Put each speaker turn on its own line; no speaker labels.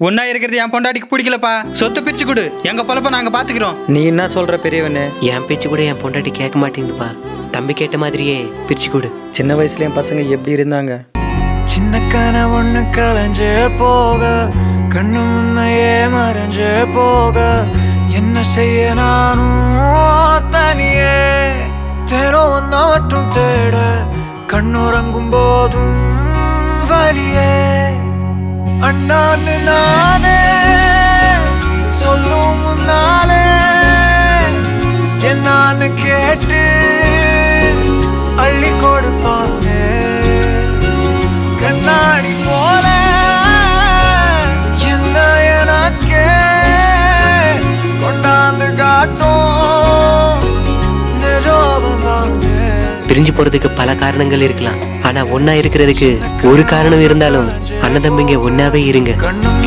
ஒன்னா இருக்கிறது என் பொண்டாட்டிக்கு பிடிக்கலப்பா. சொத்து பிரிச்சு கொடு, எங்க பொழப்ப நாங்க பாத்துக்கிறோம்.
நீ என்ன சொல்ற பெரியவனே?
என் பேச்சு கூட என் பொண்டாட்டி கேட்க மாட்டேங்குதுப்பா. தம்பி கேட்ட மாதிரியே பிரிச்சு கொடு.
சின்ன வயசுல என் பசங்க எப்படி இருந்தாங்க?
சின்ன கனவு ஒண்ணு கலைஞ்சே போக, கண்ணு முன்னையே மறைஞ்சே போக, என்ன செய்ய நானும் தனியே தினம் ஒன்ன மட்டும் தேட, கண்ணுறங்கும் போதும் வலியே. அண்ணான்னு நானே சொல்லும் முன்னாலே என்னான்னு கேட்டு அள்ளி கொடுப்பாங்க. கண்ணாடி போல என்ன எனக்கே கொண்டாந்து காட்டும் நிஜோபந்தாங்க.
பிரிஞ்சு போறதுக்கு பல காரணங்கள் இருக்கலாம். ஆனா ஒன்னா இருக்கிறதுக்கு ஒரு காரணம் இருந்தாலும் அண்ணன் தம்பிங்க ஒன்னாவே இருங்க.
கண்ணும்